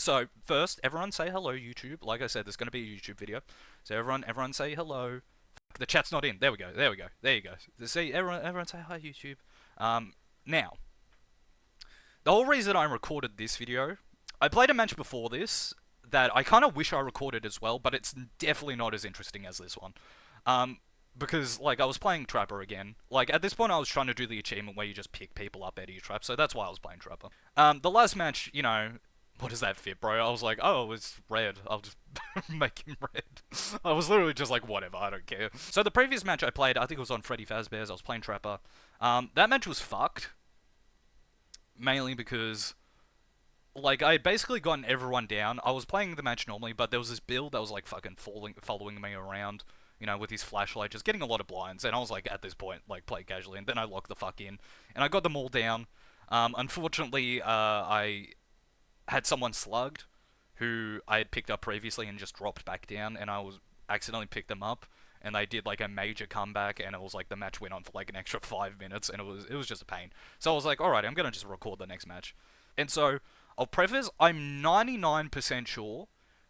So first, everyone say hello, YouTube. Like I said, there's going to be a YouTube video. So everyone say hello. Fuck, the chat's not in. There we go. There we go. There you go. See, everyone say hi, YouTube. Now, the whole reason I recorded this video, I played a match before this that I kind of wish I recorded as well, but it's definitely not as interesting as this one. Because, like, I was playing Trapper again. Like, at this point I was trying to do the achievement where you just pick people up out of your trap, so that's why I was playing Trapper. The last match, you know, what does that fit, bro? I was like, oh, it's red. I'll just make him red. I was literally just like, whatever, I don't care. So the previous match I played, I think it was on Freddy Fazbear's, I was playing Trapper. That match was fucked. Mainly because, like, I had basically gotten everyone down. I was playing the match normally, but there was this build that was, like, fucking following me around, you know, with his flashlight, just getting a lot of blinds. And I was like, at this point, like, play casually. And then I locked the fuck in. And I got them all down. Unfortunately, I had someone slugged who I had picked up previously and just dropped back down, and I was accidentally picked them up, and they did like a major comeback, and it was like the match went on for like an extra 5 minutes, and it was just a pain. So I was like, all right, I'm gonna just record the next match. And so I'll preface, I'm 99% sure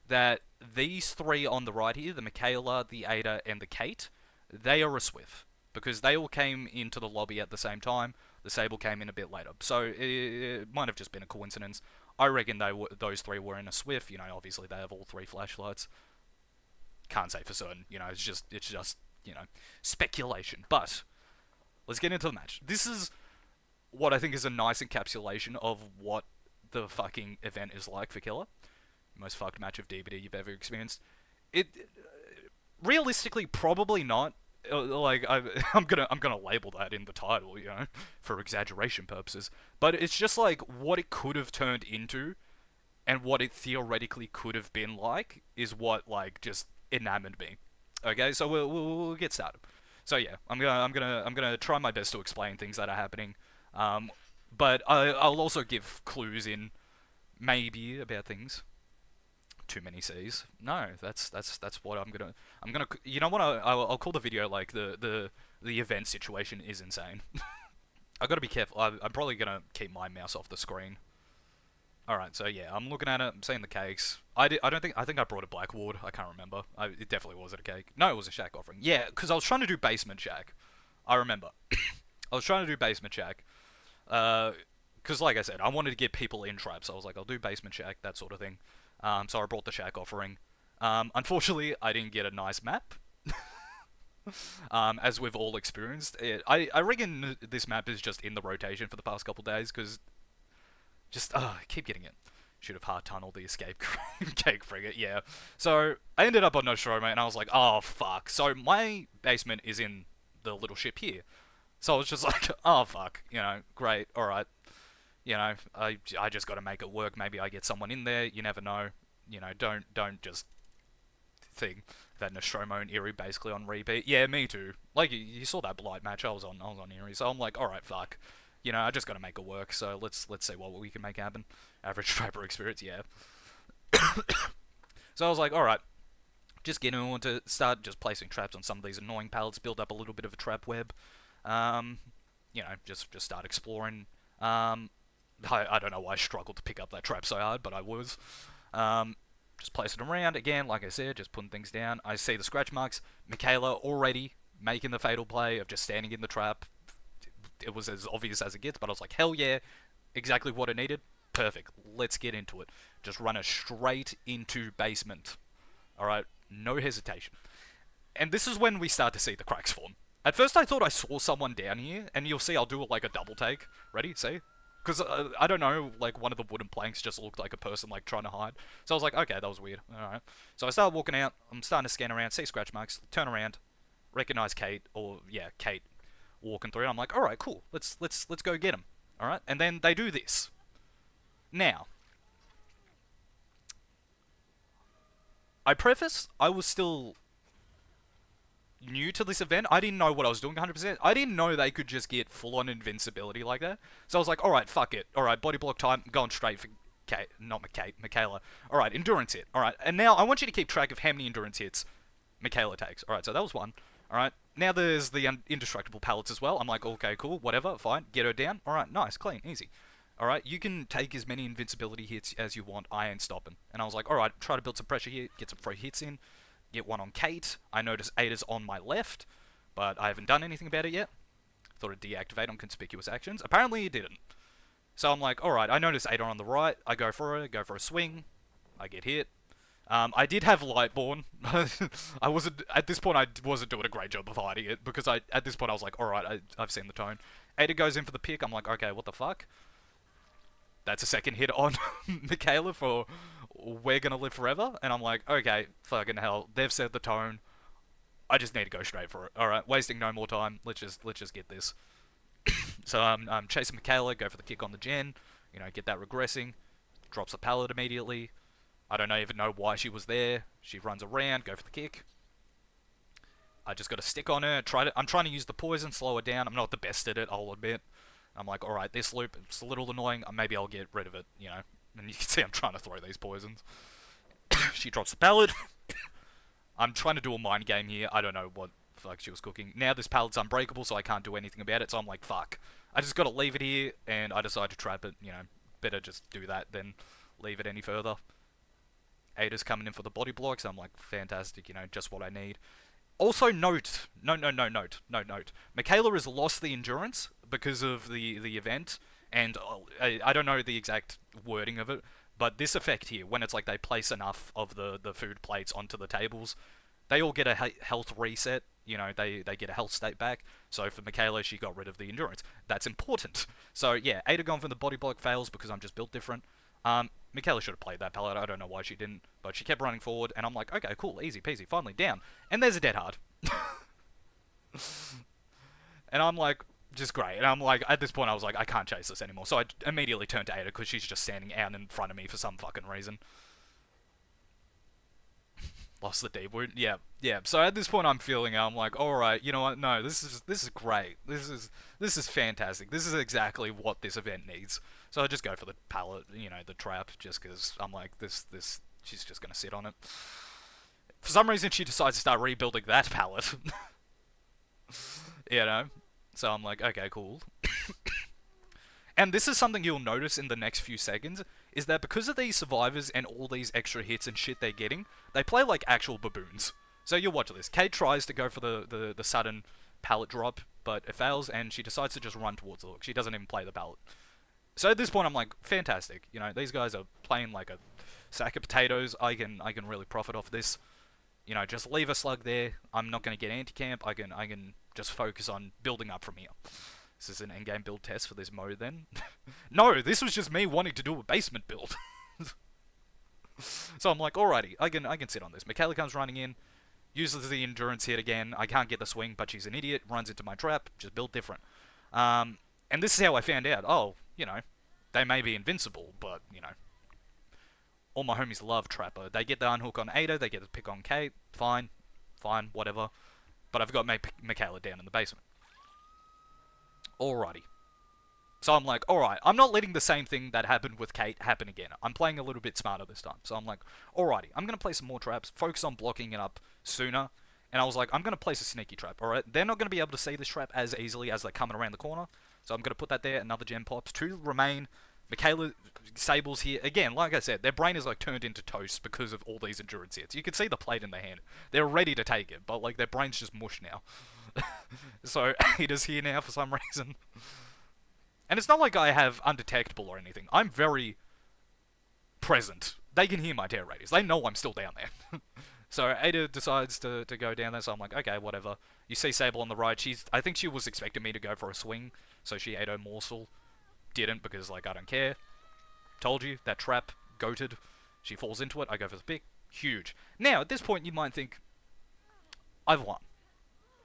that these three on the right here, the Michaela, the Ada, and the Kate, they are a Swift because they all came into the lobby at the same time. The Sable came in a bit later, so it might have just been a coincidence. I reckon those three were in a Swift. You know, obviously they have all three flashlights. Can't say for certain. You know, it's just you know, speculation. But let's get into the match. This is what I think is a nice encapsulation of what the fucking event is like for Killer. Most fucked match of DBD you've ever experienced. It realistically probably not. Like I'm gonna label that in the title, you know, for exaggeration purposes. But it's just like what it could have turned into, and what it theoretically could have been like is what like just enamored me. Okay, so we'll get started. So yeah, I'm gonna try my best to explain things that are happening, but I'll also give clues in maybe about things. Too many C's. No, that's what I'm gonna. You know what? I'll call the video like the event situation is insane. I gotta be careful. I'm probably gonna keep my mouse off the screen. All right, so yeah, I'm looking at it. I'm seeing the cakes. I don't think. I think I brought a Blackwood. I can't remember. It definitely wasn't a cake. No, it was a shack offering. Yeah, because I was trying to do basement shack. I remember. I was trying to do basement shack. Because like I said, I wanted to get people in traps. So I was like, I'll do basement shack, that sort of thing. So I brought the shack offering. Unfortunately, I didn't get a nice map. As we've all experienced. I reckon this map is just in the rotation for the past couple days, because just, I keep getting it. Should have hard tunneled the escape cake frigate, yeah. So, I ended up on Nostromo, and I was like, oh, fuck. So, my basement is in the little ship here. So, I was just like, oh, fuck. You know, great, alright. You know, I just gotta make it work. Maybe I get someone in there, you never know. You know, don't just thing that Nostromo and Erie basically on repeat. Yeah, me too. Like you saw that Blight match, I was on Erie, so I'm like, alright, fuck. You know, I just gotta make it work, so let's see what we can make happen. Average Trapper experience, yeah. So I was like, alright, just getting on to start just placing traps on some of these annoying pallets, build up a little bit of a trap web. You know, just start exploring. I don't know why I struggled to pick up that trap so hard, but I was. Just place it around, again, like I said, just putting things down. I see the scratch marks. Michaela already making the fatal play of just standing in the trap. It was as obvious as it gets, but I was like, hell yeah, exactly what I needed. Perfect, let's get into it. Just run her straight into basement. Alright, no hesitation. And this is when we start to see the cracks form. At first I thought I saw someone down here, and you'll see I'll do like a double take. Ready? See? Because, I don't know, like, one of the wooden planks just looked like a person, like, trying to hide. So I was like, okay, that was weird. Alright. So I started walking out. I'm starting to scan around, see scratch marks, turn around, recognize Kate, or, yeah, Kate, walking through. I'm like, alright, cool. Let's go get him. Alright? And then they do this. Now, I preface, I was still new to this event. I didn't know what I was doing 100%. I didn't know they could just get full-on invincibility like that. So I was like, alright, fuck it. Alright, body block time, going straight for Kate, not Michaela. Alright, endurance hit. Alright, and now I want you to keep track of how many endurance hits Michaela takes. Alright, so that was one. Alright, now there's the indestructible pallets as well. I'm like, okay, cool, whatever, fine. Get her down. Alright, nice, clean, easy. Alright, you can take as many invincibility hits as you want, I ain't stopping. And I was like, alright, try to build some pressure here, get some free hits in, get one on Kate. I notice Ada's on my left, but I haven't done anything about it yet. Thought it'd deactivate on conspicuous actions. Apparently it didn't. So I'm like, alright, I notice Ada on the right, I go for a swing, I get hit. I did have Lightborn. I wasn't, at this point I wasn't doing a great job of hiding it, because at this point I was like, alright, I've seen the tone. Ada goes in for the pick, I'm like, okay, what the fuck? That's a second hit on Michaela for We're Gonna Live Forever, and I'm like, okay, fucking hell, they've set the tone. I just need to go straight for it. Alright, wasting no more time, let's just get this. So I'm chasing Michaela, go for the kick on the gen, you know, get that regressing, drops the pallet immediately. I don't even know why she was there. She runs around, go for the kick. I just got to stick on her. I'm trying to use the poison, slow her down. I'm not the best at it, I'll admit. I'm like, alright, this loop, it's a little annoying. Maybe I'll get rid of it, you know. And you can see I'm trying to throw these poisons. She drops the pallet. I'm trying to do a mind game here. I don't know what the fuck she was cooking. Now this pallet's unbreakable, so I can't do anything about it. So I'm like, fuck. I just got to leave it here, and I decide to trap it. You know, better just do that than leave it any further. Ada's coming in for the body blocks. I'm like, fantastic, you know, just what I need. Also, note. Michaela has lost the endurance because of the event, and I don't know the exact wording of it, but this effect here, when it's like they place enough of the food plates onto the tables, they all get a health reset. You know, they get a health state back. So for Michaela, she got rid of the endurance. That's important. So yeah, Ada gone for the body block fails because I'm just built different. Michaela should have played that pallet. I don't know why she didn't, but she kept running forward, and I'm like, okay, cool, easy peasy, finally down. And there's a dead hard. And I'm like, just great. And I'm like, at this point, I was like, I can't chase this anymore. So I immediately turned to Ada because she's just standing out in front of me for some fucking reason. Lost the deep wound. Yeah. So at this point, I'm feeling. I'm like, all right, you know what? No, this is great. This is fantastic. This is exactly what this event needs. So I just go for the pallet, you know, the trap, just because I'm like, this. She's just gonna sit on it. For some reason, she decides to start rebuilding that pallet. You know. So I'm like, okay, cool. And this is something you'll notice in the next few seconds, is that because of these survivors and all these extra hits and shit they're getting, they play like actual baboons. So you'll watch this. Kate tries to go for the sudden pallet drop, but it fails, and she decides to just run towards the hook. She doesn't even play the pallet. So at this point, I'm like, fantastic. You know, these guys are playing like a sack of potatoes. I can really profit off this. You know, just leave a slug there. I'm not going to get anti-camp. I can just focus on building up from here. This is an endgame build test for this mode then. No, this was just me wanting to do a basement build. So I'm like, alrighty, I can sit on this. Michaela comes running in, uses the endurance hit again. I can't get the swing, but she's an idiot, runs into my trap, just build different. And this is how I found out, oh, you know, they may be invincible, but, you know, all my homies love Trapper. They get the unhook on Ada, they get the pick on Kate, fine, whatever. But I've got Michaela down in the basement. Alrighty. So I'm like, alright, I'm not letting the same thing that happened with Kate happen again. I'm playing a little bit smarter this time. So I'm like, alrighty, I'm going to play some more traps, focus on blocking it up sooner. And I was like, I'm going to place a sneaky trap, alright? They're not going to be able to see this trap as easily as they're coming around the corner. So I'm going to put that there, another gem pops. 2 remain. Michaela, Sable's here. Again, like I said, their brain is like turned into toast because of all these endurance hits. You can see the plate in their hand. They're ready to take it, but like their brain's just mush now. So Ada's here now for some reason. And it's not like I have undetectable or anything. I'm very present. They can hear my terror radius. They know I'm still down there. So Ada decides to go down there, so I'm like, okay, whatever. You see Sable on the right. I think she was expecting me to go for a swing, so she ate her morsel. Didn't, because, like, I don't care. Told you, that trap, goated. She falls into it, I go for the pick. Huge. Now, at this point, you might think, I've won.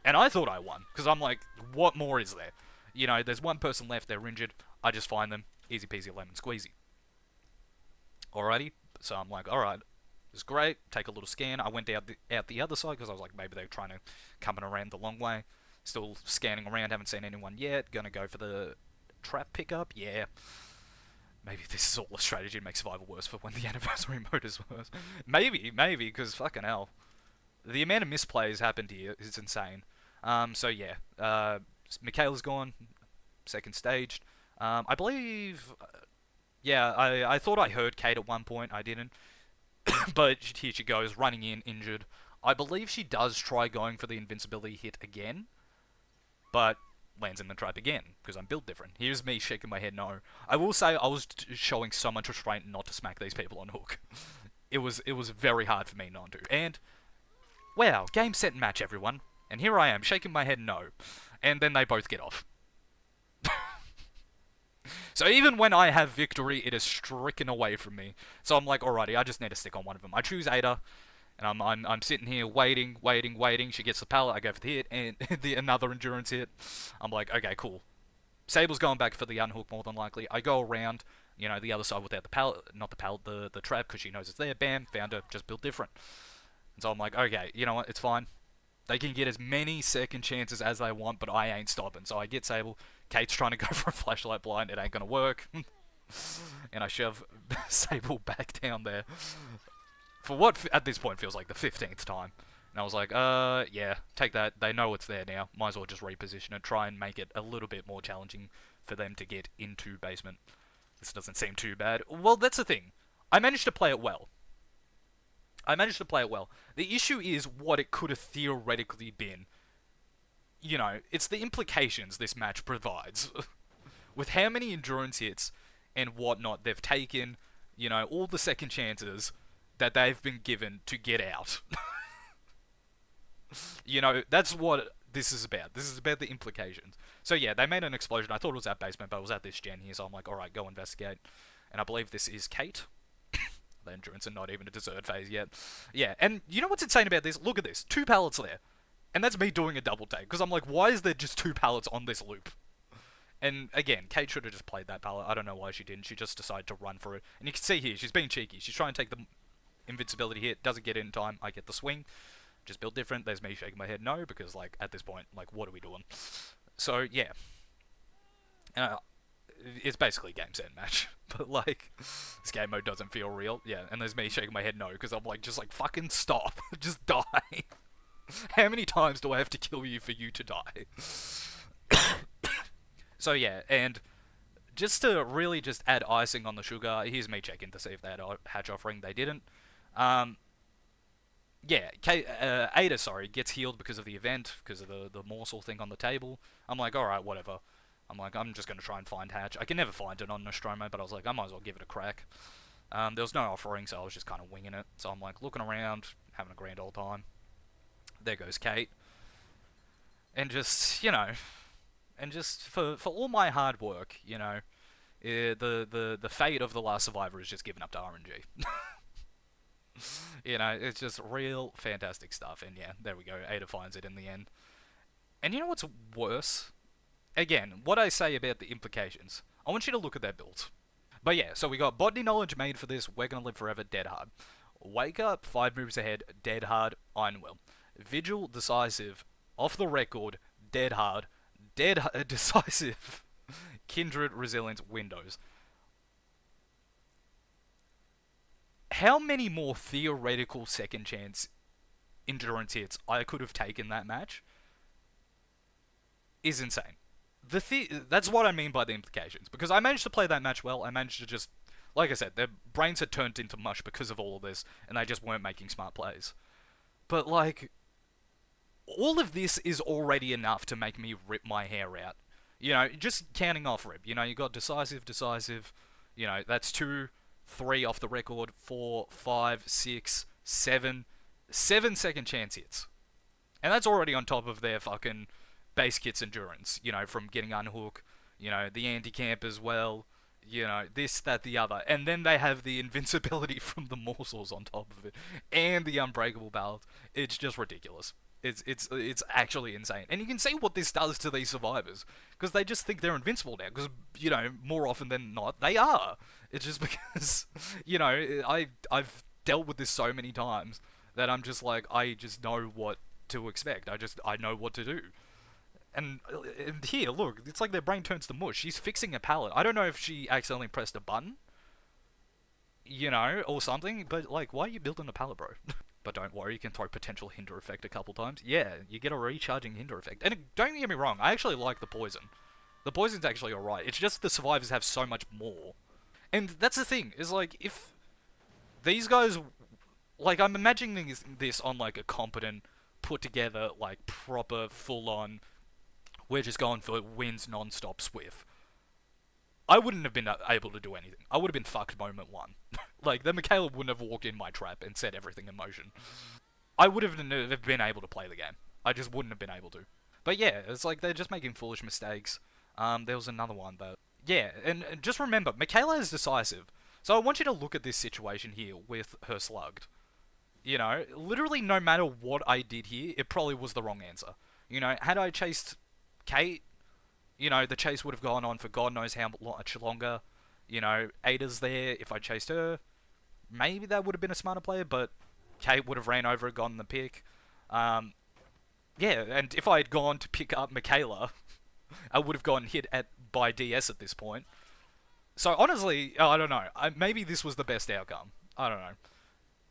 And I thought I won, because I'm like, what more is there? You know, there's one person left, they're injured, I just find them, easy peasy lemon squeezy. Alrighty, so I'm like, alright, it's great, take a little scan. I went out the other side, because I was like, maybe they're trying to come around the long way. Still scanning around, haven't seen anyone yet, gonna go for the trap pickup, yeah. Maybe this is all a strategy to make survival worse for when the anniversary mode is worse. Maybe, because fucking hell. The amount of misplays happened here is insane. So yeah, Michaela's gone, second stage. I believe, yeah, I thought I heard Kate at one point. I didn't, but here she goes, running in, injured. I believe she does try going for the invincibility hit again, but lands in the trap again because I'm built different. Here's me shaking my head no. I will say I was showing so much restraint not to smack these people on hook. It was very hard for me not to. And wow, game set and match everyone. And here I am shaking my head no. And then they both get off. So even when I have victory, it is stricken away from me. So I'm like, alrighty, I just need to stick on one of them. I choose Ada, and I'm sitting here waiting. She gets the pallet, I go for the hit, and another endurance hit. I'm like, okay, cool. Sable's going back for the unhook more than likely. I go around, the other side without the pallet, not the pallet, the trap, because she knows it's there. Bam, found her, just built different. And so I'm like, okay, you know what, it's fine. They can get as many second chances as they want, but I ain't stopping. So I get Sable. Kate's trying to go for a flashlight blind. It ain't gonna work. And I shove Sable back down there for what at this point feels like the 15th time. And I was like, yeah, take that. They know it's there now. Might as well just reposition it. Try and make it a little bit more challenging for them to get into basement. This doesn't seem too bad. Well, that's the thing. I managed to play it well. The issue is what it could have theoretically been. It's the implications this match provides. With how many endurance hits and whatnot they've taken, all the second chances that they've been given to get out. That's what this is about. This is about the implications. So yeah, they made an explosion. I thought it was at basement, but it was at this gen here, so I'm like, alright, go investigate. And I believe this is Kate. The endurance and not even a dessert phase yet. Yeah, and you know what's insane about this? Look at this. 2 pallets there. And that's me doing a double take. Because I'm like, why is there just 2 pallets on this loop? And again, Kate should have just played that pallet. I don't know why she didn't. She just decided to run for it. And you can see here, she's being cheeky. She's trying to take the invincibility hit. Doesn't get it in time. I get the swing. Just built different. There's me shaking my head no. Because, at this point, what are we doing? So, yeah. It's basically game set match, but this game mode doesn't feel real. Yeah, and there's me shaking my head no because I'm just fucking stop, just die. How many times do I have to kill you for you to die? So yeah, and just to really just add icing on the sugar, here's me checking to see if they had a hatch offering. They didn't. Yeah, Ada, gets healed because of the event, because of the morsel thing on the table. I'm like, alright, whatever. I'm just going to try and find hatch. I can never find it on Nostromo, but I was like, I might as well give it a crack. There was no offering, so I was just kind of winging it. So I'm looking around, having a grand old time. There goes Kate. And just, for all my hard work, the fate of the last survivor is just given up to RNG. It's just real fantastic stuff. And yeah, there we go. Ada finds it in the end. And you know what's worse? Again, what I say about the implications, I want you to look at their builds. But yeah, so we got botany knowledge made for this, we're gonna live forever, dead hard. Wake up, 5 moves ahead, dead hard, Iron Will. Vigil, decisive, off the record, dead hard, decisive, kindred, resilience, windows. How many more theoretical second chance endurance hits I could have taken that match is insane. That's what I mean by the implications. Because I managed to play that match well. I managed to just, like I said, their brains had turned into mush because of all of this, and they just weren't making smart plays. But all of this is already enough to make me rip my hair out. Just counting off rip. You got decisive. That's 2, 3 off the record, 4, 5, 6, 7. 7 second chance hits. And that's already on top of their fucking base kit's endurance, from getting unhook, the anti-camp as well, this, that, the other. And then they have the invincibility from the morsels on top of it, and the unbreakable ballot. It's just ridiculous. It's actually insane. And you can see what this does to these survivors, because they just think they're invincible now, because, more often than not, they are. It's just because, I've dealt with this so many times that I'm just I just know what to expect. I know what to do. And here, look, it's like their brain turns to mush. She's fixing a pallet. I don't know if she accidentally pressed a button, or something, but, why are you building a pallet, bro? But don't worry, you can throw potential hinder effect a couple times. Yeah, you get a recharging hinder effect. And don't get me wrong, I actually like the poison. The poison's actually alright. It's just the survivors have so much more. And that's the thing, is like, if these guys, like, I'm imagining this on like a competent, put together, like, proper, full on, we're just going for wins non-stop Swift. I wouldn't have been able to do anything. I would have been fucked moment one. Like, then Michaela wouldn't have walked in my trap and set everything in motion. I would have never been able to play the game. I just wouldn't have been able to. But yeah, it's like they're just making foolish mistakes. There was another one, but yeah, and just remember, Michaela is decisive. So I want you to look at this situation here with her slugged. You know, literally no matter what I did here, it probably was the wrong answer. You know, had I chased Kate, you know, the chase would have gone on for God knows how much longer. You know, Ada's there. If I chased her, maybe that would have been a smarter player, but Kate would have ran over and gotten the pick. Um, yeah, and if I had gone to pick up Michaela, I would have gotten hit by DS at this point. So honestly, I don't know. Maybe this was the best outcome. I don't know.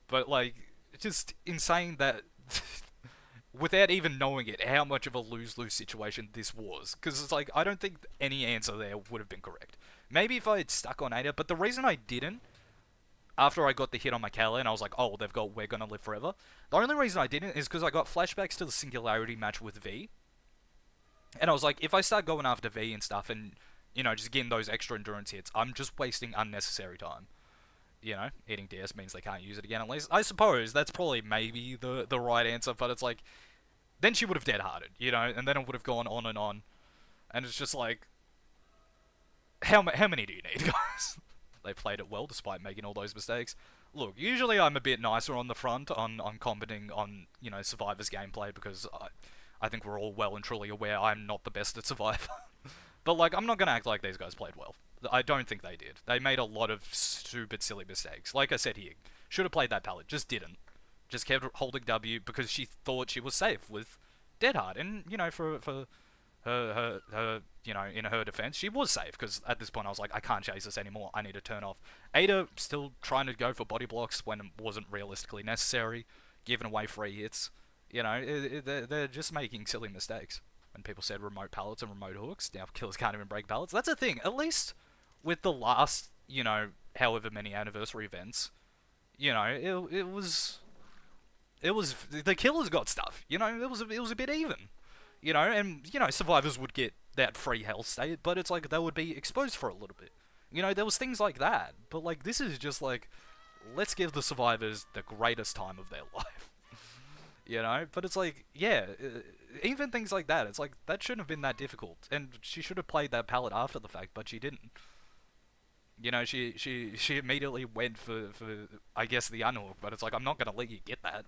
But like, it's just insane that without even knowing it, how much of a lose-lose situation this was. Because it's like, I don't think any answer there would have been correct. Maybe if I had stuck on Ada, but the reason I didn't, after I got the hit on Michaela and I was like, oh, they've got We're Gonna Live Forever, the only reason I didn't is because I got flashbacks to the Singularity match with V. And I was like, if I start going after V and stuff and, you know, just getting those extra endurance hits, I'm just wasting unnecessary time. You know, eating DS means they can't use it again at least. I suppose that's probably maybe the right answer, but it's like, then she would have dead-hearted, you know, and then it would have gone on and on. And it's just like, how many do you need, guys? They played it well despite making all those mistakes. Look, usually I'm a bit nicer on the front on commenting on, you know, Survivor's gameplay because I think we're all well and truly aware I'm not the best at Survivor. But, like, I'm not going to act like these guys played well. I don't think they did. They made a lot of stupid, silly mistakes. Like I said here, should have played that pallet, just didn't. Just kept holding W because she thought she was safe with Dead Hard. And, you know, for her, you know, in her defense, she was safe because at this point I was like, I can't chase this anymore. I need to turn off. Ada still trying to go for body blocks when it wasn't realistically necessary, giving away free hits. You know, they're just making silly mistakes. When people said remote pallets and remote hooks, now killers can't even break pallets. That's a thing. At least with the last, you know, however many anniversary events, you know, it was the killers got stuff. You know, it was a bit even. You know, and you know, survivors would get that free health state, but it's like they would be exposed for a little bit. You know, there was things like that, but like this is just like, let's give the survivors the greatest time of their life. You know, but it's like, yeah, even things like that, it's like, that shouldn't have been that difficult, and she should have played that palette after the fact, but she didn't. You know, she immediately went for I guess, the unhook, but it's like, I'm not gonna let you get that.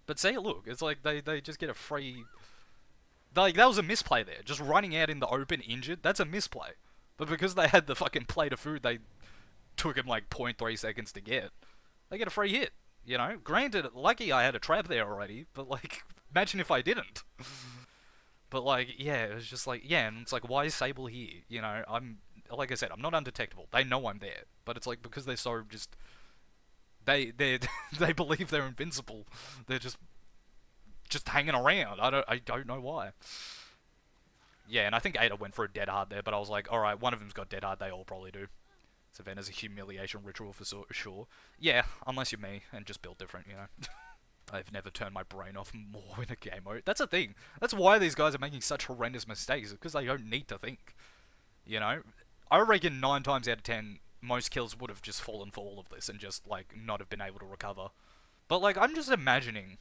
But see, look, it's like, they just get a free... Like, that was a misplay there, just running out in the open injured, that's a misplay. But because they had the fucking plate of food they took him like 0.3 seconds to get, they get a free hit. You know, granted, lucky I had a trap there already, but like, imagine if I didn't. But like, yeah, it was just like, yeah, and it's like, why is Sable here? You know, like I said, I'm not undetectable. They know I'm there, but it's like, because they're so just, they they believe they're invincible. They're just hanging around. I don't know why. Yeah, and I think Ada went for a dead hard there, but I was like, all right, one of them's got dead hard. They all probably do. This event is a humiliation ritual for sure. Yeah, unless you're me and just build different, you know. I've never turned my brain off more in a game mode. That's the thing. That's why these guys are making such horrendous mistakes, because they don't need to think. You know? I reckon 9 times out of 10, most kills would have just fallen for all of this and just, like, not have been able to recover. But, like, I'm just imagining...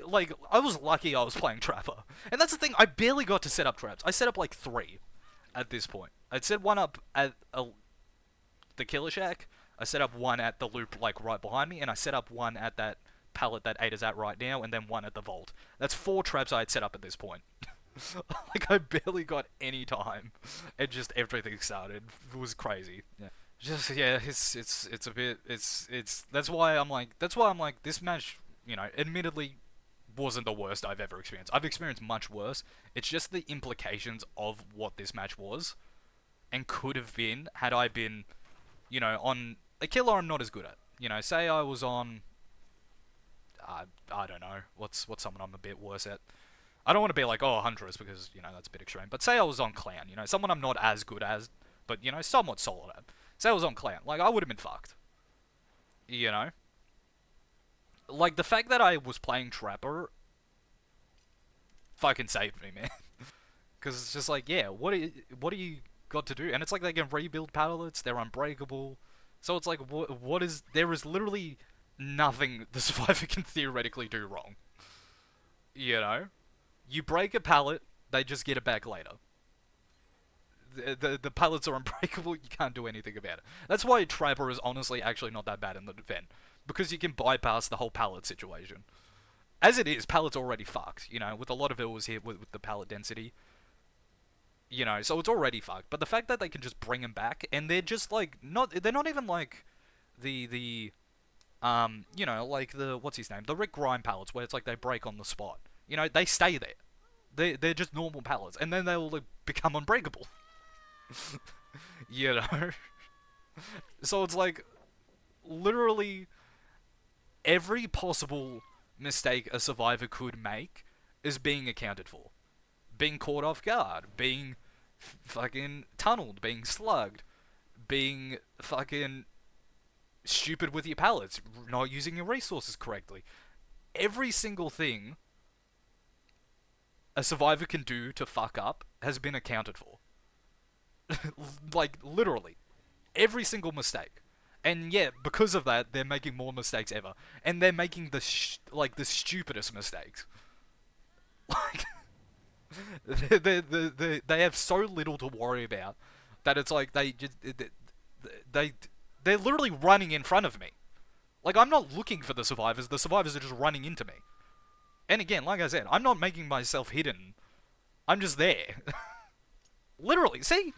like, I was lucky I was playing Trapper. And that's the thing, I barely got to set up traps. I set up, like, 3 at this point. I'd set one up at the Killer Shack, I set up one at the loop, like, right behind me, and I set up one at that pallet that Ada's at right now, and then one at the vault. That's 4 traps I had set up at this point. Like, I barely got any time, and just everything started. It was crazy. Yeah. Just, yeah, it's a bit, that's why I'm like, this match, you know, admittedly wasn't the worst I've ever experienced. I've experienced much worse. It's just the implications of what this match was, and could have been, had I been, you know, on a killer I'm not as good at. You know, say I was on, I don't know, what's someone I'm a bit worse at? I don't want to be like, oh, Huntress, because, you know, that's a bit extreme. But say I was on Clan, you know, someone I'm not as good as, but, you know, somewhat solid at. Say I was on Clan. Like, I would have been fucked. You know? Like, the fact that I was playing Trapper fucking saved me, man. Because it's just like, yeah, what do you got to do? And it's like they can rebuild pallets, they're unbreakable. So it's like, what is... There is literally nothing the Survivor can theoretically do wrong. You know? You break a pallet, they just get it back later. The pallets are unbreakable, you can't do anything about it. That's why Trapper is honestly actually not that bad in the event. Because you can bypass the whole pallet situation. As it is, pallet's already fucked, you know, with a lot of ills here with the pallet density. You know, so it's already fucked. But the fact that they can just bring them back, and they're just like, they're not even like you know, like what's his name? The Rick Grimes pallets, where it's like they break on the spot. You know, they stay there. They're just normal pallets, and then they'll like, become unbreakable. You know? So it's like, literally, every possible mistake a survivor could make is being accounted for. Being caught off guard, being fucking tunneled, being slugged, being fucking stupid with your pallets, not using your resources correctly. Every single thing a survivor can do to fuck up has been accounted for. Like, literally. Every single mistake. And yeah, because of that, they're making more mistakes ever. And they're making the stupidest mistakes. Like... they have so little to worry about that it's like they're literally running in front of me. Like, I'm not looking for the survivors are just running into me. And again, like I said, I'm not making myself hidden. I'm just there. Literally, see?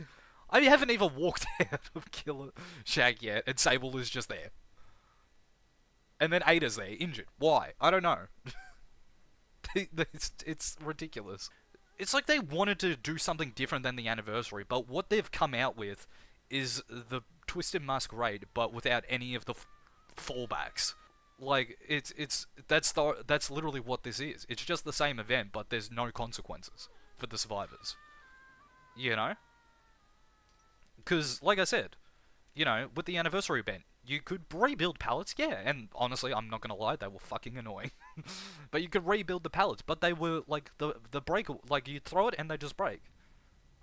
I haven't even walked out of Killer Shack yet, and Sable is just there. And then Ada's there, injured. Why? I don't know. It's ridiculous. It's like they wanted to do something different than the anniversary, but what they've come out with is the Twisted Masquerade, but without any of the fallbacks. Like, that's literally what this is. It's just the same event, but there's no consequences for the survivors. You know? Because, like I said, you know, with the anniversary event, you could rebuild pallets, yeah, and honestly, I'm not gonna lie, they were fucking annoying. But you could rebuild the pallets, but they were, like, the break, like, you throw it and they just break.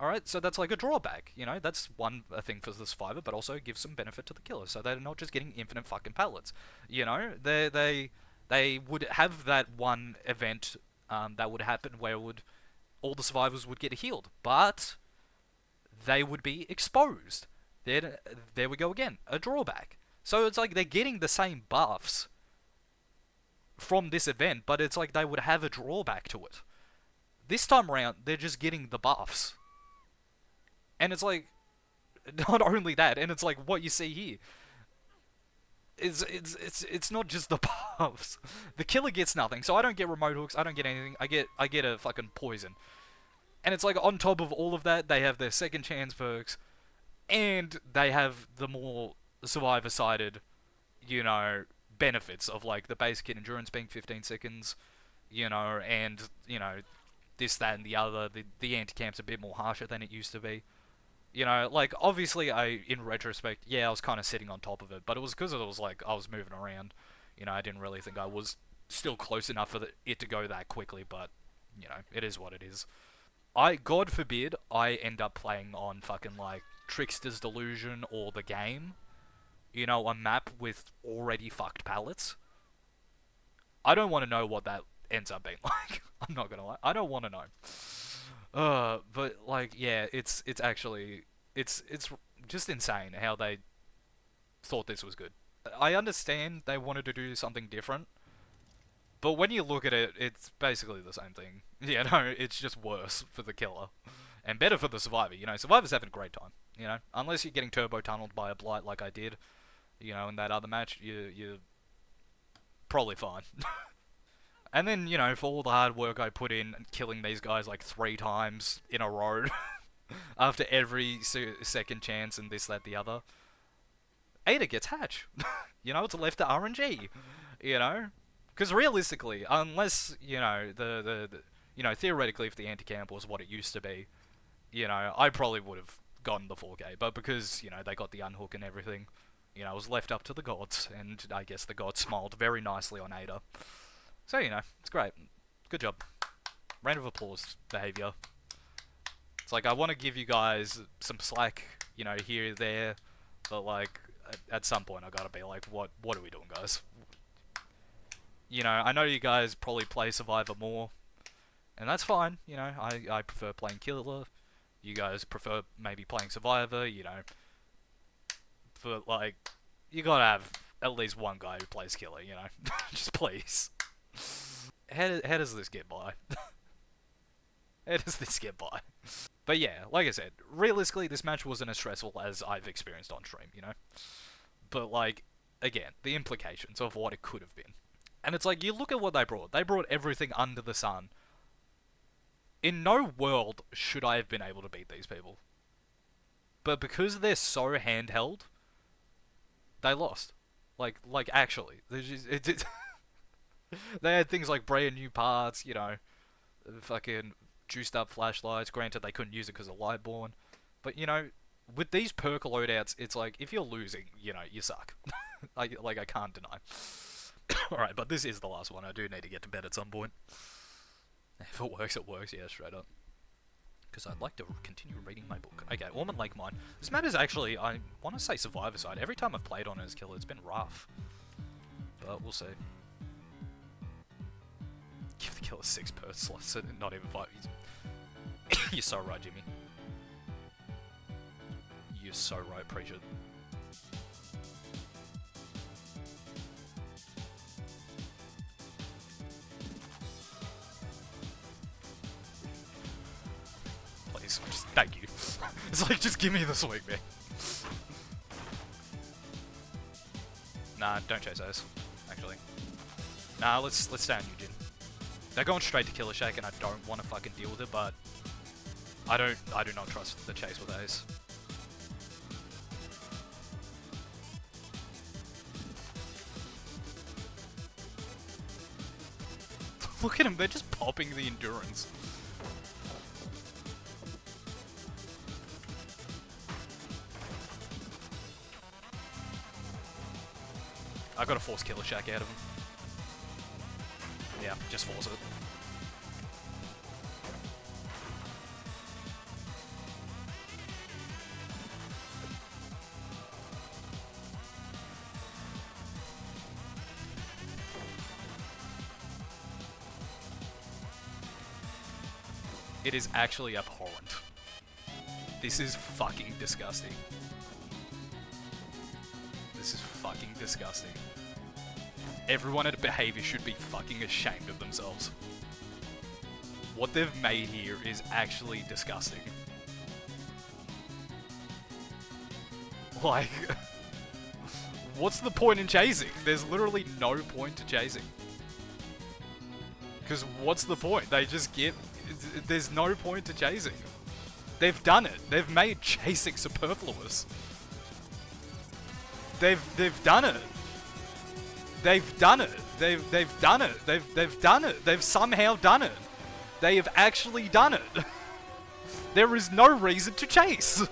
Alright, so that's like a drawback, you know, that's one thing for the survivor, but also gives some benefit to the killer, so they're not just getting infinite fucking pallets. You know, they would have that one event, that would happen where all the survivors would get healed, but they would be exposed. There we go again, a drawback. So it's like they're getting the same buffs from this event, but it's like they would have a drawback to it. This time around, they're just getting the buffs. And it's like, not only that, and it's like what you see here. It's not just the buffs. The killer gets nothing, so I don't get remote hooks, I don't get anything, I get a fucking poison. And it's like on top of all of that, they have their second chance perks, and they have the more survivor-sided, you know, benefits of, like, the base kit endurance being 15 seconds, you know, and, you know, this, that, and the other. The anti-camp's a bit more harsher than it used to be. You know, like, obviously, in retrospect, yeah, I was kind of sitting on top of it, but it was because it was, like, I was moving around. You know, I didn't really think I was still close enough for it to go that quickly, but, you know, it is what it is. God forbid, I end up playing on fucking, like, Trickster's Delusion or the game. You know, a map with already fucked pallets. I don't want to know what that ends up being like. I'm not gonna lie. I don't want to know. But, like, yeah, it's actually... It's just insane how they thought this was good. I understand they wanted to do something different, but when you look at it, it's basically the same thing. Yeah, no, it's just worse for the killer. And better for the survivor. You know, survivor's having a great time. You know, unless you're getting turbo tunneled by a blight like I did, you know, in that other match, you're probably fine. And then, you know, for all the hard work I put in killing these guys like 3 times in a row, after every second chance and this, that, the other, Ada gets hatch. You know, it's left to RNG. You know? Because realistically, unless, you know, You know, theoretically, if the anti-camp was what it used to be, you know, I probably would have gotten the 4K, but because, you know, they got the unhook and everything, you know, it was left up to the gods, and I guess the gods smiled very nicely on Ada. So, you know, it's great. Good job. Round of applause behavior. It's like, I want to give you guys some slack, you know, here, there, but, like, at some point I gotta be like, what are we doing, guys? You know, I know you guys probably play Survivor more, and that's fine, you know, I prefer playing Killer. You guys prefer maybe playing Survivor, you know, but, like, you gotta have at least one guy who plays Killer, you know? Just please. How does this get by? How does this get by? But yeah, like I said, realistically, this match wasn't as stressful as I've experienced on stream, you know? But, like, again, the implications of what it could have been. And it's like, you look at what they brought. They brought everything under the sun. In no world should I have been able to beat these people. But because they're so handheld, they lost. Like actually. They had things like brand new parts, you know, fucking juiced up flashlights. Granted, they couldn't use it because of Lightborn. But, you know, with these perk loadouts, it's like, if you're losing, you know, you suck. I can't deny. Alright, but this is the last one. I do need to get to bed at some point. If it works, it works. Yeah, straight up. Because I'd like to continue reading my book. Okay, Ormond Lake Mine. This map is actually, I want to say Survivor side. Every time I've played on it as Killer, it's been rough. But we'll see. Give the Killer 6 per slot, so not even 5. You're so right, Jimmy. You're so right, Preacher. Please, just thank you. It's like, just give me the swing, man. Nah, don't chase those, actually. Nah, let's stay on Eugene. They're going straight to Killer Shack, and I don't want to fucking deal with it, but I do not trust the chase with Ace. Look at them, they're just popping the endurance. I gotta force Killer Shack out of him. Yeah, just force it. It is actually abhorrent. This is fucking disgusting. This is fucking disgusting. Everyone at Behavior should be fucking ashamed of themselves. What they've made here is actually disgusting. Like, what's the point in chasing? There's literally no point to chasing. Because what's the point? They just get... There's no point to chasing. They've done it. They've made chasing superfluous. They've done it. They've done it. They've done it. They've done it. They've somehow done it. They have actually done it. There is no reason to chase.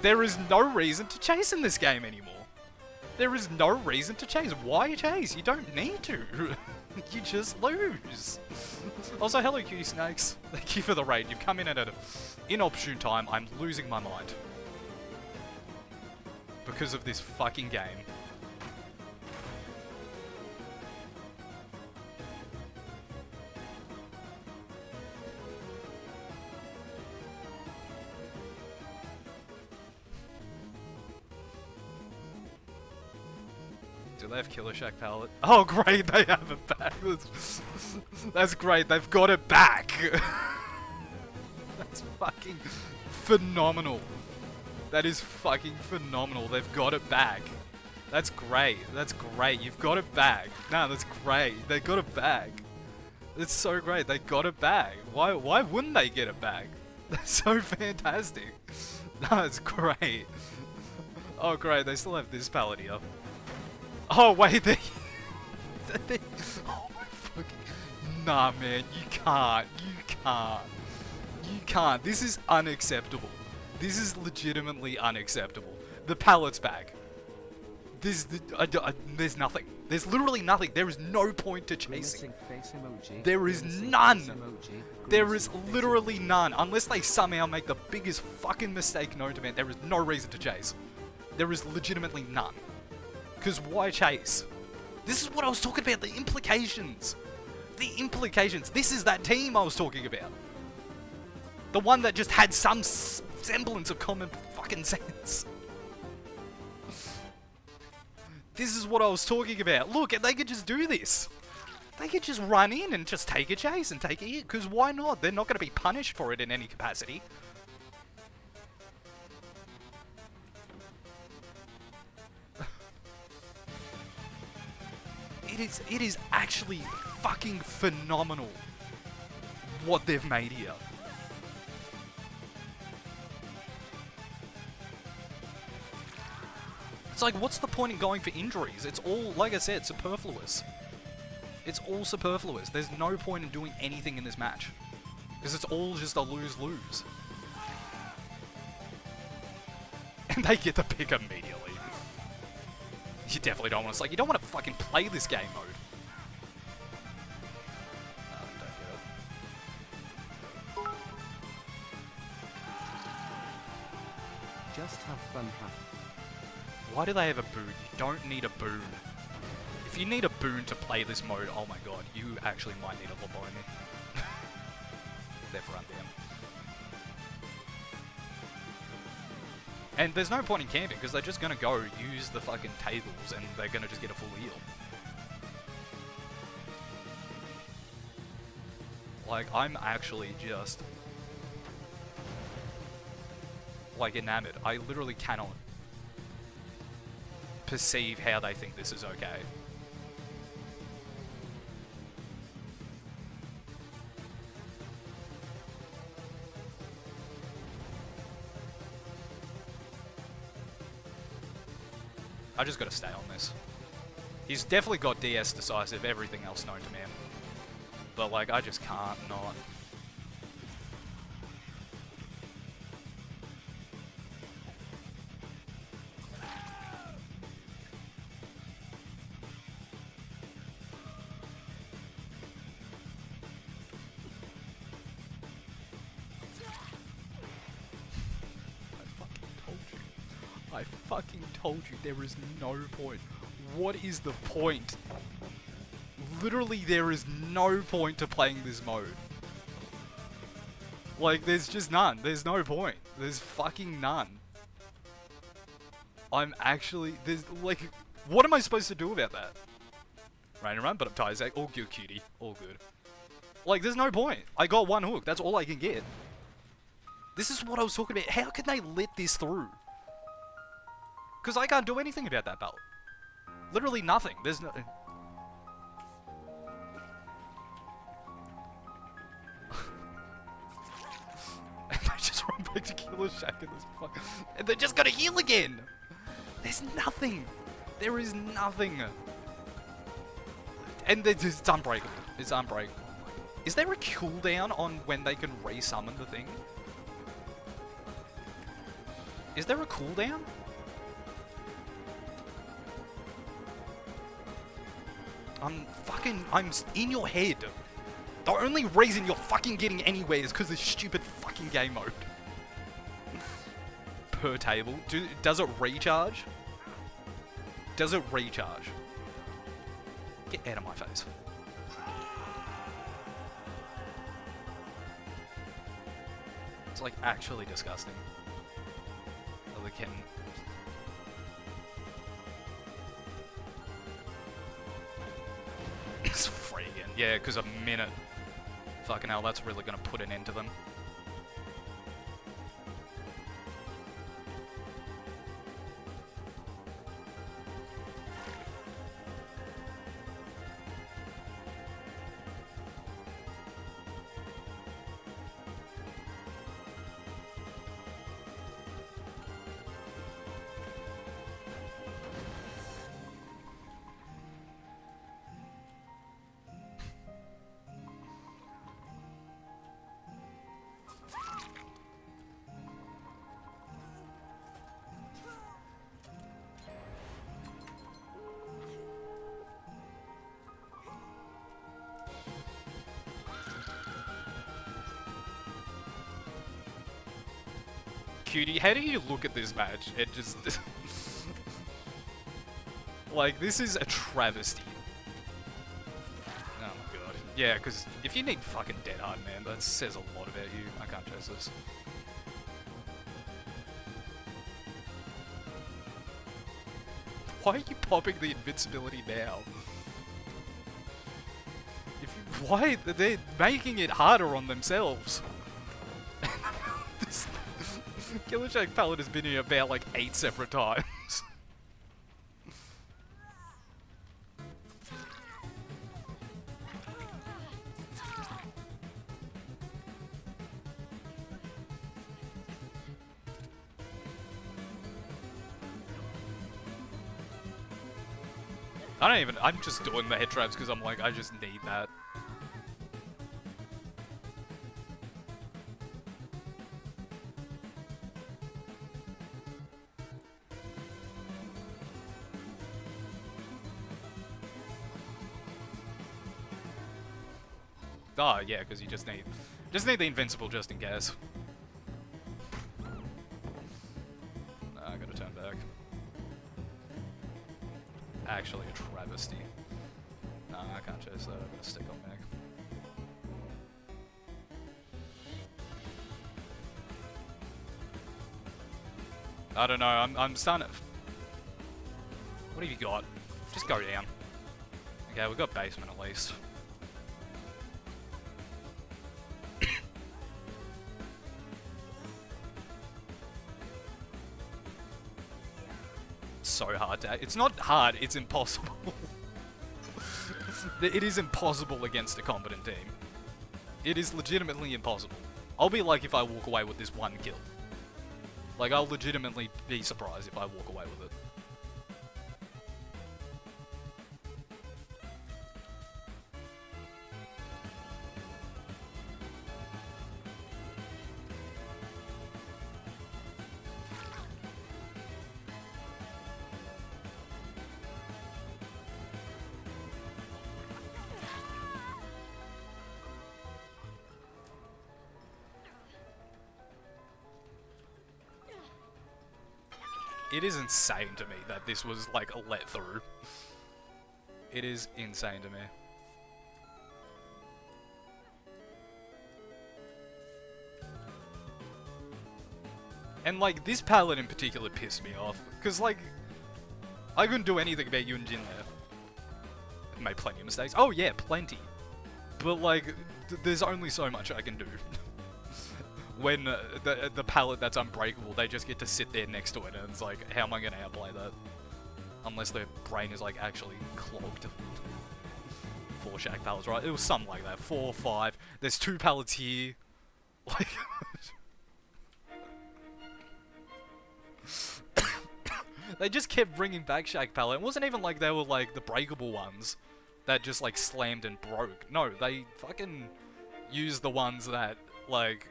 There is no reason to chase in this game anymore. There is no reason to chase. Why chase? You don't need to. You just lose. Also, hello cutie snakes. Thank you for the raid. You've come in at an inopportune time. I'm losing my mind. Because of this fucking game. Do they have Killer Shack pallet? Oh great, they have it back. That's great, they've got it back. That's fucking phenomenal. That is fucking phenomenal. They've got it back. That's great. That's great. You've got it back. No, that's great. They got it back. It's so great. They got it back. Why wouldn't they get it back? That's so fantastic. No, it's great. Oh great, they still have this pallet here. Oh wait, they oh my fucking Nah, man, you can't. You can't. You can't. This is unacceptable. This is legitimately unacceptable. The pallet's back. There's nothing. There's literally nothing. There is no point to chasing. There is none. There is literally none. Unless they somehow make the biggest fucking mistake known to man, there is no reason to chase. There is legitimately none. Because why chase? This is what I was talking about, the implications. The implications. This is that team I was talking about. The one that just had some semblance of common fucking sense. This is what I was talking about. Look, they could just do this. They could just run in and just take a chase and take a hit. Because why not? They're not going to be punished for it in any capacity. It is actually fucking phenomenal what they've made here. It's like, what's the point in going for injuries? It's all, like I said, superfluous. It's all superfluous. There's no point in doing anything in this match. Because it's all just a lose-lose. And they get the pick immediately. You definitely don't want to, like, you don't want to fucking play this game mode. No, don't get it. Just have fun, Why do they have a boon? You don't need a boon. If you need a boon to play this mode, oh my god, you actually might need a lobotomy. They've run down. And there's no point in camping, because they're just going to go use the fucking tables, and they're going to just get a full heal. Like, I'm actually just, like, enamored. I literally cannot perceive how they think this is okay. I just gotta stay on this. He's definitely got DS decisive, everything else known to man. But like, I just can't not. I fucking told you there is no point. What is the point? Literally, there is no point to playing this mode. Like, there's just none. There's no point. There's fucking none. I'm actually... There's, like... What am I supposed to do about that? Rain and run, but I'm tired. Zach. All good, cutie. All good. Like, there's no point. I got one hook. That's all I can get. This is what I was talking about. How can they let this through? Because I can't do anything about that belt. Literally nothing. There's no... And they just run back to Killer Shack in this fuck. And they're just gonna heal again! There's nothing! There is nothing! And it's unbreakable. It's unbreakable. Is there a cooldown on when they can resummon the thing? Is there a cooldown? I'm in your head. The only reason you're fucking getting anywhere is because of this stupid fucking game mode. Per table. Does it recharge? Does it recharge? Get out of my face. It's like actually disgusting. Oh, they can... It's free again. Yeah, because a minute. Fucking hell, that's really going to put an end to them. Cutie, how do you look at this match? It just... like, this is a travesty. Oh my god. Yeah, because if you need fucking Dead Hard, man, that says a lot about you. I can't chase this. Why are you popping the invincibility now? Why? They're making it harder on themselves. Killer Shack Palette has been here about like 8 separate times. I'm just doing the head traps because I'm like, I just need that. Oh, yeah, because you just need the invincible just in case. I gotta turn back. Actually, a travesty. Nah, I can't chase that. I'm gonna stick on Meg. I don't know. I'm starting to... What have you got? Just go down. Okay, we've got basement at least. So hard to... It's not hard, it's impossible. It is impossible against a competent team. It is legitimately impossible. I'll be like if I walk away with this one kill. Like, I'll legitimately be surprised if I walk away with it. It is insane to me that this was, like, let through. It is insane to me. And, like, this palette in particular pissed me off. Because, like, I couldn't do anything about Yun Jin there. I made plenty of mistakes. Oh, yeah, plenty. But, like, there's only so much I can do. When the palette that's unbreakable, they just get to sit there next to it, and it's like, how am I going to outplay that? Unless their brain is, like, actually clogged. 4 Shack palettes, right? It was something like that. 4, 5. There's 2 palettes here. Like... they just kept bringing back Shack palette. It wasn't even like they were, like, the breakable ones that just, like, slammed and broke. No, they fucking used the ones that, like...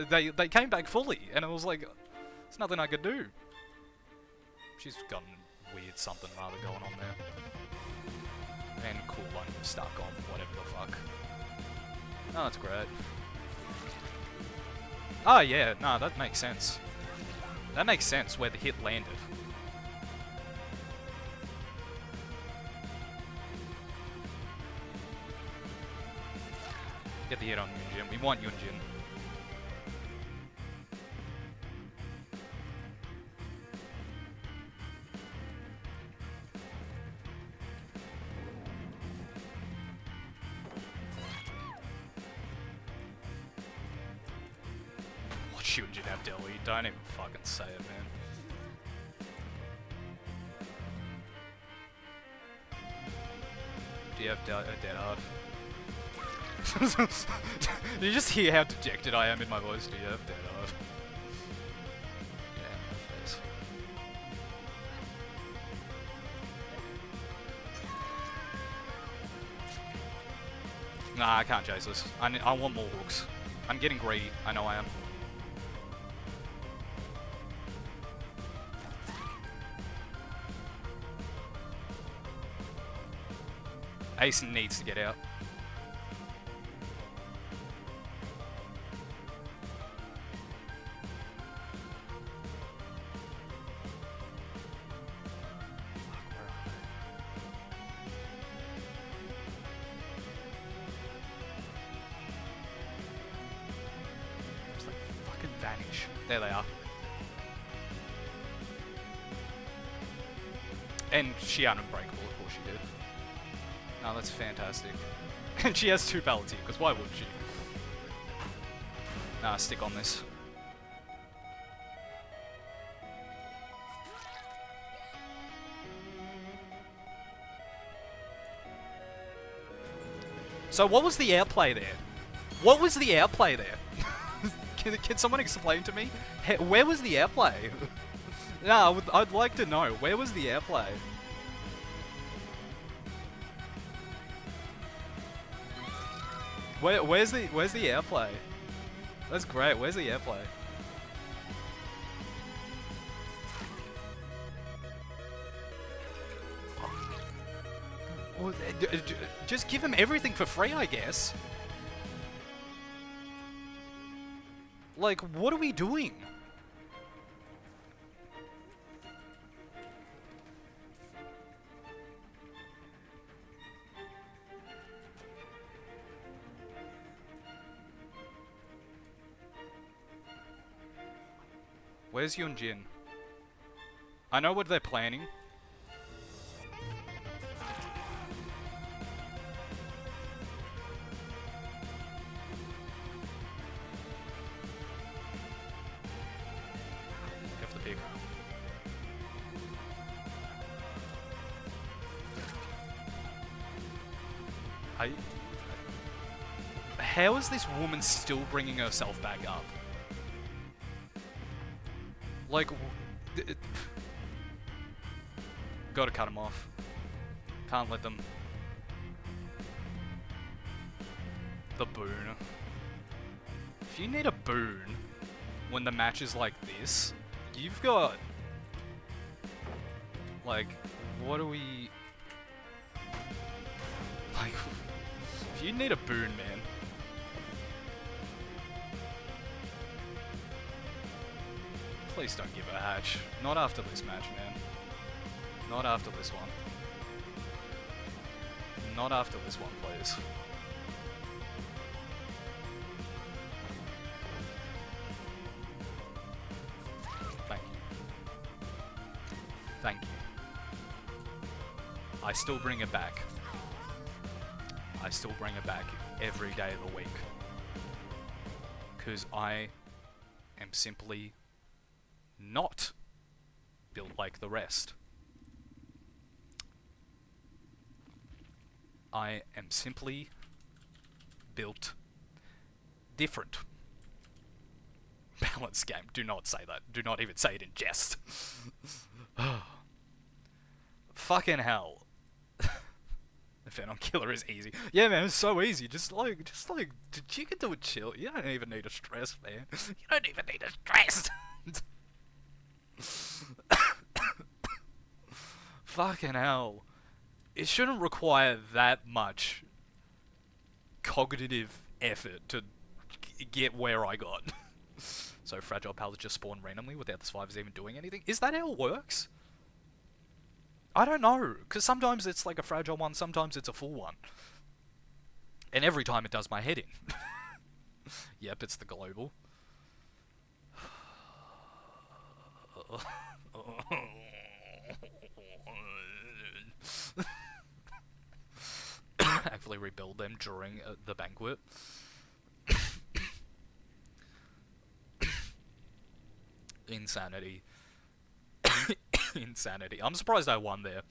They came back fully, and it was like, there's nothing I could do. She's got weird something rather going on there. And cool one stuck on whatever the fuck. Oh, that's great. Oh yeah, no, that makes sense. That makes sense where the hit landed. Get the hit on Yunjin. We want Yunjin. Yunjin have Delhi? Don't even fucking say it, man. Do you have Dead Hard? Do you just hear how dejected I am in my voice? Do you have Dead Hard? Yeah, my face. Nah, I can't chase this. I want more hooks. I'm getting greedy. I know I am. Ace needs to get out. finish. There they are. And she had unbreakable, of course she did. No, that's fantastic. And she has 2 pallets here, because why wouldn't she? Nah, stick on this. So what was the airplay there? What was the airplay there? Can someone explain to me? Where was the airplay? Nah, I'd like to know. Where was the airplay? Where's the airplay? That's great. Where's the airplay? Well, just give him everything for free, I guess. Like, what are we doing? Where's Yunjin? I know what they're planning. Go for the pig. How is this woman still bringing herself back up? Like, gotta cut him off. Can't let them. The boon. If you need a boon when the match is like this, you've got... Like, what do we... Like, if you need a boon, man. Please don't give her a hatch. Not after this match, man. Not after this one. Not after this one, please. Thank you. Thank you. I still bring it back. I still bring it back every day of the week. Because I am simply not built like the rest. I am simply built different. Balanced game. Do not say that. Do not even say it in jest. Fucking hell. The Phantom Killer is easy. Yeah, man, it's so easy. Just like, you can do it chill. You don't even need to stress, man. You don't even need to stress. Fucking hell. It shouldn't require that much cognitive effort to get where I got. So fragile pals just spawn randomly without the survivors even doing anything? Is that how it works? I don't know, because sometimes it's like a fragile one, sometimes it's a full one. And every time it does my head in. Yep, it's the global. Actually rebuild them during the banquet. Insanity. Insanity. I'm surprised I won there.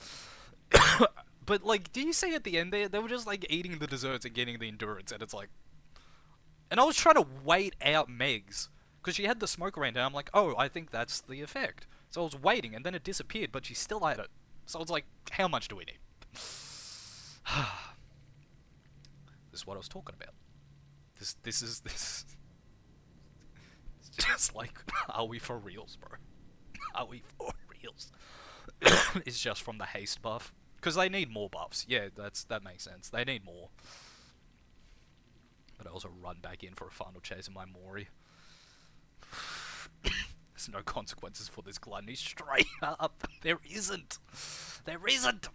But, like, do you see at the end there, they were just, like, eating the desserts and getting the endurance, and it's like... And I was trying to wait out Megs, because she had the smoke around her, and I'm like, oh, I think that's the effect. So I was waiting, and then it disappeared, but she still had it. So I was like, how much do we need? This is what I was talking about. This is it's just like, are we for reals, bro? Are we for reals? It's just from the haste buff. Because they need more buffs. Yeah, that makes sense. They need more. But I also run back in for a final chase of my Mori. There's no consequences for this gluttony. Straight up. There isn't. There isn't.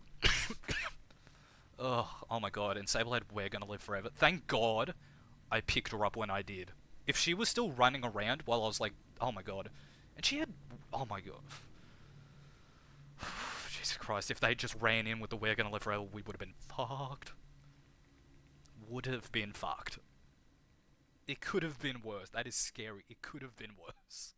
Oh my god. And Sablehead, we're gonna live forever. Thank god I picked her up when I did. If she was still running around while I was like, oh my god, and she had, oh my god, Jesus Christ, if they just ran in with the we're gonna live forever, we would have been fucked. Would have been fucked. It could have been worse. That is scary. It could have been worse.